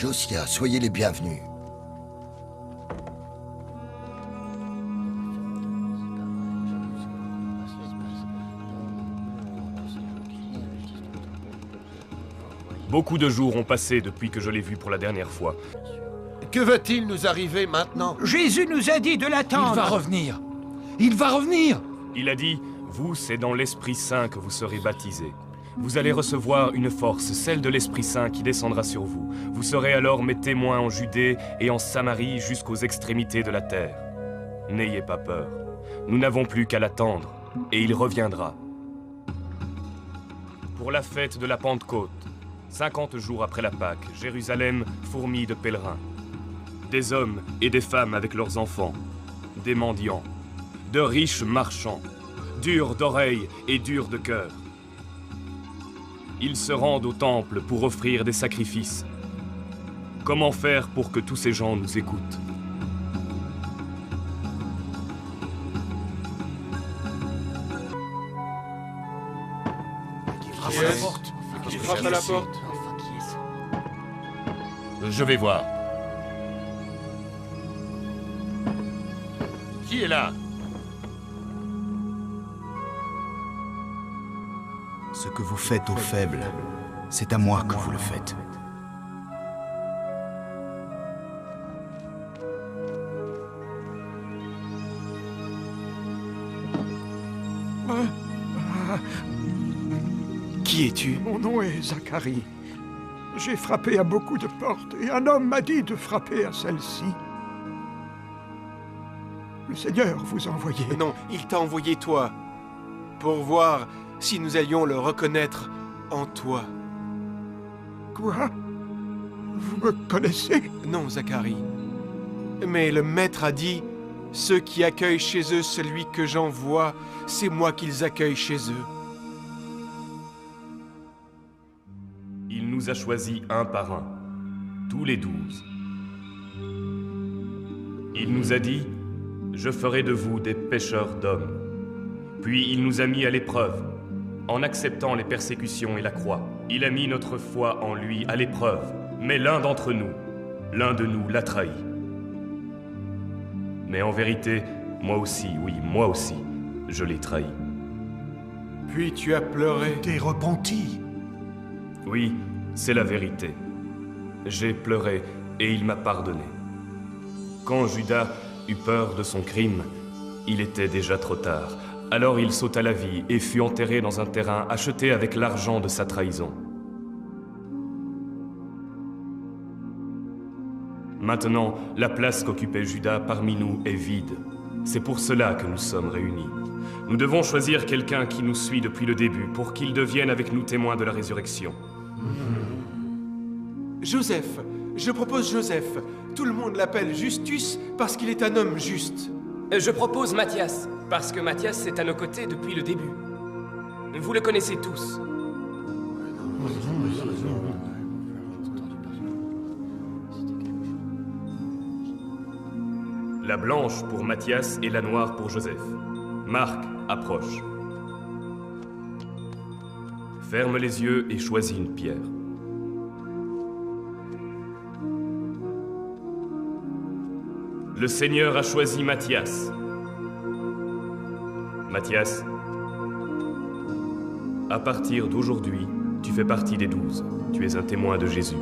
Josiah, soyez les bienvenus. Beaucoup de jours ont passé depuis que je l'ai vu pour la dernière fois. Que va-t-il nous arriver maintenant? Jésus nous a dit de l'attendre. Il va revenir. Il va revenir. Il a dit, vous, c'est dans l'Esprit Saint que vous serez baptisés. Vous allez recevoir une force, celle de l'Esprit Saint qui descendra sur vous. Vous serez alors mes témoins en Judée et en Samarie jusqu'aux extrémités de la terre. N'ayez pas peur. Nous n'avons plus qu'à l'attendre, et il reviendra. Pour la fête de la Pentecôte, 50 jours après la Pâque, Jérusalem fourmille de pèlerins. Des hommes et des femmes avec leurs enfants, des mendiants, de riches marchands, durs d'oreilles et durs de cœur. Ils se rendent au temple pour offrir des sacrifices. Comment faire pour que tous ces gens nous écoutent? Frappe à la porte. Qui frappe à la porte? Je vais voir. Qui est là? Ce que vous faites aux faibles, c'est à moi que vous le faites. Qui es-tu? Mon nom est Zacharie. J'ai frappé à beaucoup de portes et un homme m'a dit de frapper à celle-ci. Le Seigneur vous a envoyé. Non, il t'a envoyé toi, pour voir si nous allions le reconnaître en toi. Quoi? Vous me connaissez? Non, Zacharie. Mais le Maître a dit, ceux qui accueillent chez eux celui que j'envoie, c'est moi qu'ils accueillent chez eux. Il nous a choisis un par un, tous les 12. Il nous a dit, je ferai de vous des pêcheurs d'hommes. Puis il nous a mis à l'épreuve. En acceptant les persécutions et la croix, il a mis notre foi en lui à l'épreuve. Mais l'un d'entre nous, l'un de nous l'a trahi. Mais en vérité, moi aussi, oui, moi aussi, je l'ai trahi. Puis tu as pleuré. T'es repenti. Oui, c'est la vérité. J'ai pleuré et il m'a pardonné. Quand Judas eut peur de son crime, il était déjà trop tard. Alors il sauta la vie et fut enterré dans un terrain acheté avec l'argent de sa trahison. Maintenant, la place qu'occupait Judas parmi nous est vide. C'est pour cela que nous sommes réunis. Nous devons choisir quelqu'un qui nous suit depuis le début pour qu'il devienne avec nous témoin de la résurrection. Joseph, je propose Joseph. Tout le monde l'appelle Justus parce qu'il est un homme juste. Je propose Matthias, parce que Matthias est à nos côtés depuis le début. Vous le connaissez tous. La blanche pour Matthias et la noire pour Joseph. Marc, approche. Ferme les yeux et choisis une pierre. Le Seigneur a choisi Matthias. Matthias, à partir d'aujourd'hui, tu fais partie des 12. Tu es un témoin de Jésus.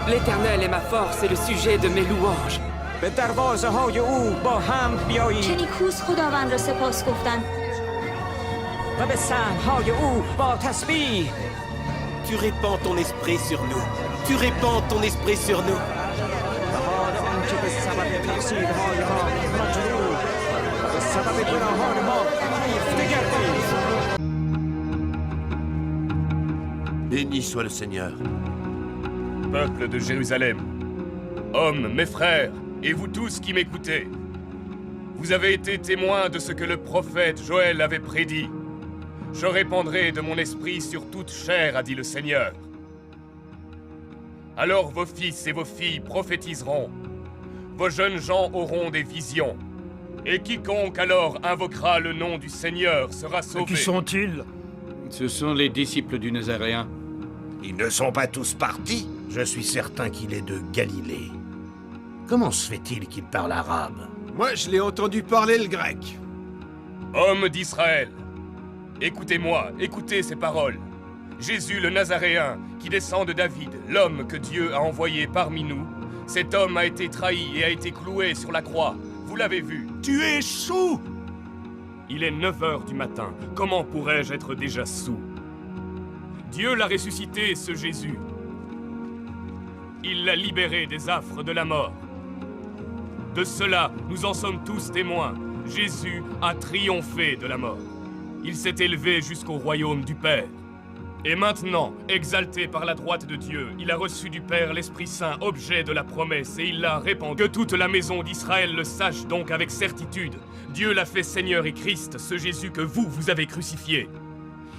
L'Éternel est ma force et le sujet de mes louanges. به دروازه‌های او با حمد بیایید چه نیکوست خداوند را سپاس گفتن و به سحرهای او با تسبیح tu répands ton esprit sur nous. Tu répands ton esprit sur nous. Béni soit le Seigneur. Peuple de Jérusalem, hommes, mes frères, et vous tous qui m'écoutez, vous avez été témoins de ce que le prophète Joël avait prédit. Je répandrai de mon esprit sur toute chair, a dit le Seigneur. Alors vos fils et vos filles prophétiseront. Vos jeunes gens auront des visions. Et quiconque alors invoquera le nom du Seigneur sera sauvé. Qui sont-ils? Ce sont les disciples du Nazaréen. Ils ne sont pas tous partis. Je suis certain qu'il est de Galilée. Comment se fait-il qu'il parle arabe? Moi, je l'ai entendu parler le grec. Hommes d'Israël, écoutez-moi, écoutez ces paroles. Jésus le Nazaréen, qui descend de David, l'homme que Dieu a envoyé parmi nous, cet homme a été trahi et a été cloué sur la croix. Vous l'avez vu. Tu es sous! Il est 9 heures du matin. Comment pourrais-je être déjà saoul? Dieu l'a ressuscité, ce Jésus. Il l'a libéré des affres de la mort. De cela, nous en sommes tous témoins. Jésus a triomphé de la mort. Il s'est élevé jusqu'au royaume du Père. Et maintenant, exalté par la droite de Dieu, il a reçu du Père l'Esprit Saint, objet de la promesse, et il l'a répandu. Que toute la maison d'Israël le sache donc avec certitude. Dieu l'a fait Seigneur et Christ, ce Jésus que vous avez crucifié.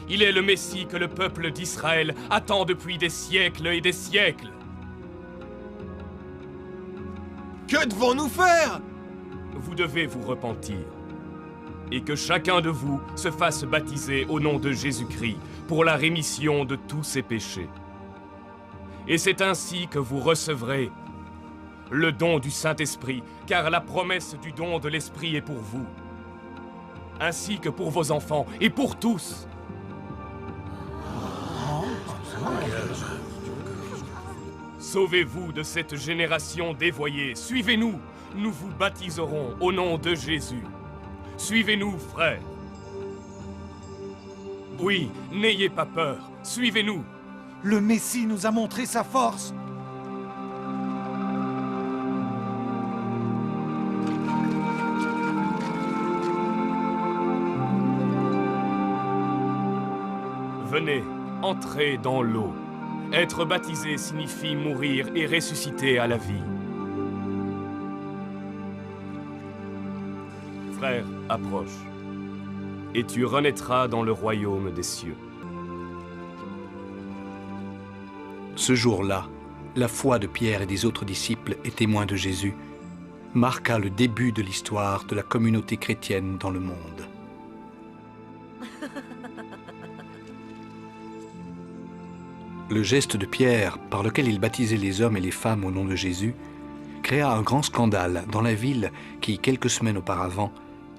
Il est le Messie que le peuple d'Israël attend depuis des siècles et des siècles. Que devons-nous faire? Vous devez vous repentir. Et que chacun de vous se fasse baptiser au nom de Jésus-Christ pour la rémission de tous ses péchés. Et c'est ainsi que vous recevrez le don du Saint-Esprit, car la promesse du don de l'Esprit est pour vous, ainsi que pour vos enfants et pour tous. Sauvez-vous de cette génération dévoyée. Suivez-nous, nous vous baptiserons au nom de Jésus. Suivez-nous, frères. Oui, n'ayez pas peur, suivez-nous. Le Messie nous a montré sa force. Venez, entrez dans l'eau. Être baptisé signifie mourir et ressusciter à la vie. Frère, approche, et tu renaîtras dans le royaume des cieux. Ce jour-là, la foi de Pierre et des autres disciples et témoins de Jésus marqua le début de l'histoire de la communauté chrétienne dans le monde. Le geste de Pierre, par lequel il baptisait les hommes et les femmes au nom de Jésus, créa un grand scandale dans la ville qui, quelques semaines auparavant,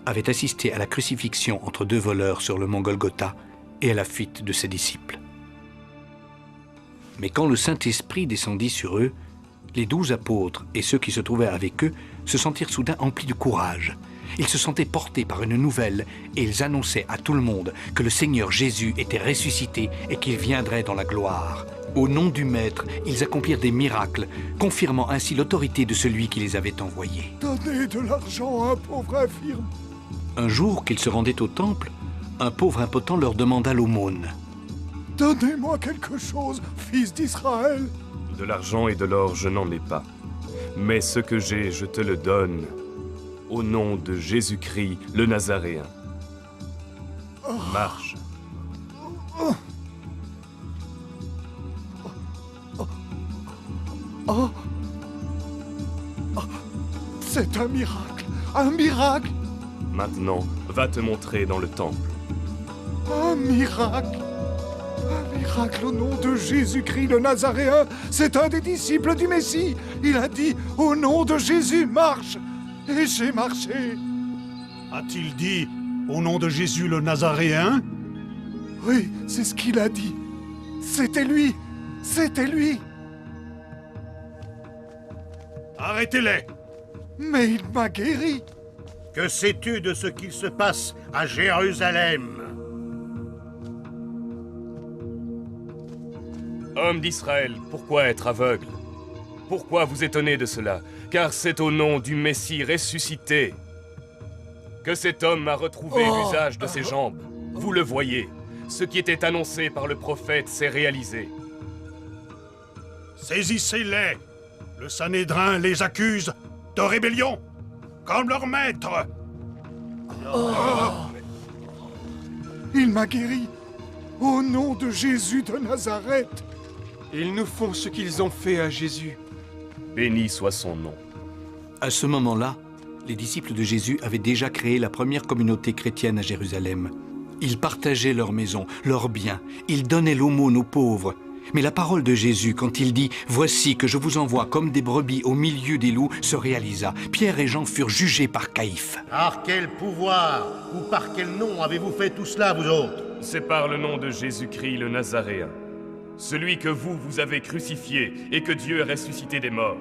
avait assisté à la crucifixion entre deux voleurs sur le mont Golgotha et à la fuite de ses disciples. Mais quand le Saint-Esprit descendit sur eux, les 12 apôtres et ceux qui se trouvaient avec eux se sentirent soudain emplis de courage. Ils se sentaient portés par une nouvelle et ils annonçaient à tout le monde que le Seigneur Jésus était ressuscité et qu'il viendrait dans la gloire. Au nom du Maître, ils accomplirent des miracles, confirmant ainsi l'autorité de celui qui les avait envoyés. Donnez de l'argent à un pauvre infirme. Un jour qu'ils se rendaient au temple, un pauvre impotent leur demanda l'aumône. Donnez-moi quelque chose, fils d'Israël. De l'argent et de l'or, je n'en ai pas. Mais ce que j'ai, je te le donne. Au nom de Jésus-Christ, le Nazaréen. Marche. C'est un miracle, un miracle. Maintenant, va te montrer dans le temple. Un miracle. Un miracle au nom de Jésus-Christ le Nazaréen. C'est un des disciples du Messie. Il a dit, au nom de Jésus, marche. Et j'ai marché. A-t-il dit, au nom de Jésus le Nazaréen? Oui, c'est ce qu'il a dit. C'était lui. C'était lui. Arrêtez-les! Mais il m'a guéri. Que sais-tu de ce qu'il se passe à Jérusalem? Hommes d'Israël, pourquoi être aveugles? Pourquoi vous étonner de cela? Car c'est au nom du Messie ressuscité que cet homme a retrouvé l'usage de ses jambes. Vous le voyez, ce qui était annoncé par le prophète s'est réalisé. Saisissez-les. Le Sanhédrin les accuse de rébellion, comme leur maître. Il m'a guéri. Au nom de Jésus de Nazareth. Ils nous font ce qu'ils ont fait à Jésus. Béni soit son nom. À ce moment-là, les disciples de Jésus avaient déjà créé la première communauté chrétienne à Jérusalem. Ils partageaient leurs maisons, leurs biens, ils donnaient l'aumône aux pauvres. Mais la parole de Jésus, quand il dit « Voici que je vous envoie comme des brebis au milieu des loups », se réalisa. Pierre et Jean furent jugés par Caïphe. Par quel pouvoir ou par quel nom avez-vous fait tout cela, vous autres? C'est par le nom de Jésus-Christ le Nazaréen, celui que vous avez crucifié et que Dieu a ressuscité des morts.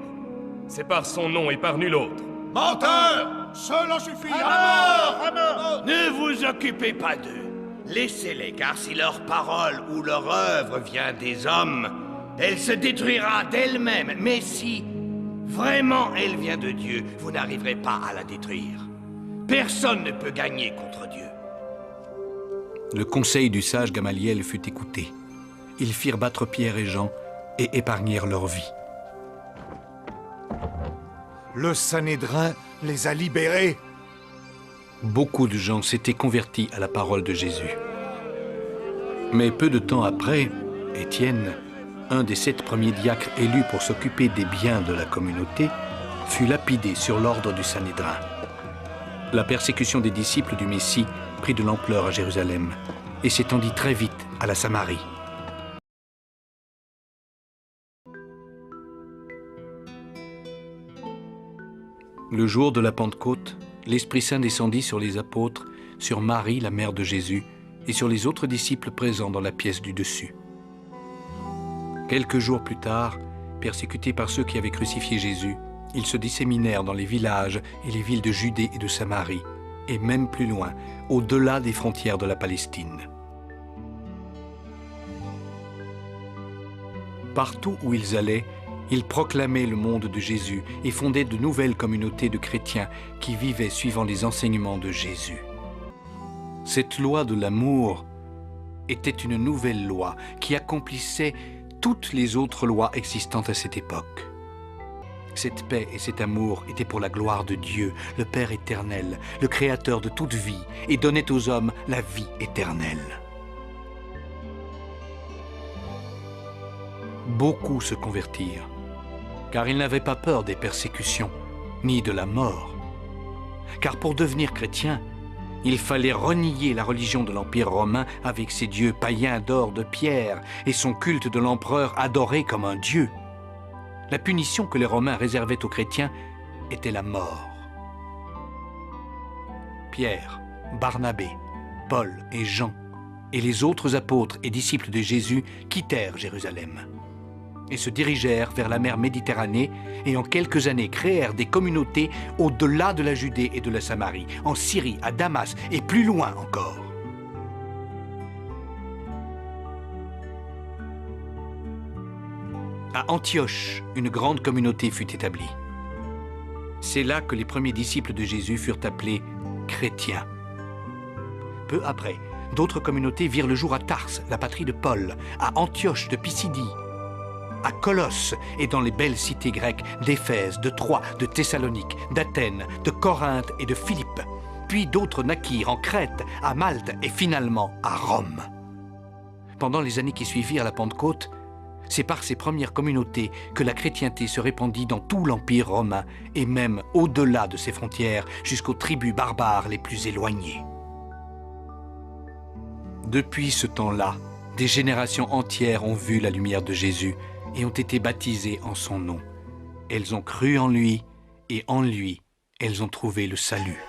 C'est par son nom et par nul autre. Menteur! Cela suffit! À mort! Ne vous occupez pas d'eux. Laissez-les, car si leur parole ou leur œuvre vient des hommes, elle se détruira d'elle-même. Mais si vraiment elle vient de Dieu, vous n'arriverez pas à la détruire. Personne ne peut gagner contre Dieu. Le conseil du sage Gamaliel fut écouté. Ils firent battre Pierre et Jean et épargnèrent leur vie. Le Sanhédrin les a libérés. Beaucoup de gens s'étaient convertis à la parole de Jésus. Mais peu de temps après, Étienne, un des 7 premiers diacres élus pour s'occuper des biens de la communauté, fut lapidé sur l'ordre du Sanhédrin. La persécution des disciples du Messie prit de l'ampleur à Jérusalem et s'étendit très vite à la Samarie. Le jour de la Pentecôte, l'Esprit Saint descendit sur les apôtres, sur Marie, la mère de Jésus, et sur les autres disciples présents dans la pièce du dessus. Quelques jours plus tard, persécutés par ceux qui avaient crucifié Jésus, ils se disséminèrent dans les villages et les villes de Judée et de Samarie, et même plus loin, au-delà des frontières de la Palestine. Partout où ils allaient, ils proclamaient le monde de Jésus et fondaient de nouvelles communautés de chrétiens qui vivaient suivant les enseignements de Jésus. Cette loi de l'amour était une nouvelle loi qui accomplissait toutes les autres lois existantes à cette époque. Cette paix et cet amour étaient pour la gloire de Dieu, le Père éternel, le Créateur de toute vie, et donnait aux hommes la vie éternelle. Beaucoup se convertirent, car ils n'avaient pas peur des persécutions, ni de la mort. Car pour devenir chrétien, il fallait renier la religion de l'Empire romain avec ses dieux païens d'or de pierre et son culte de l'empereur adoré comme un dieu. La punition que les Romains réservaient aux chrétiens était la mort. Pierre, Barnabé, Paul et Jean et les autres apôtres et disciples de Jésus quittèrent Jérusalem et se dirigèrent vers la mer Méditerranée et en quelques années créèrent des communautés au-delà de la Judée et de la Samarie, en Syrie, à Damas et plus loin encore. À Antioche, une grande communauté fut établie. C'est là que les premiers disciples de Jésus furent appelés chrétiens. Peu après, d'autres communautés virent le jour à Tarse, la patrie de Paul, à Antioche de Pisidie, à Colosse et dans les belles cités grecques d'Éphèse, de Troie, de Thessalonique, d'Athènes, de Corinthe et de Philippe. Puis d'autres naquirent en Crète, à Malte et finalement à Rome. Pendant les années qui suivirent la Pentecôte, c'est par ces premières communautés que la chrétienté se répandit dans tout l'Empire romain et même au-delà de ses frontières jusqu'aux tribus barbares les plus éloignées. Depuis ce temps-là, des générations entières ont vu la lumière de Jésus et ont été baptisées en son nom. Elles ont cru en lui et en lui, elles ont trouvé le salut.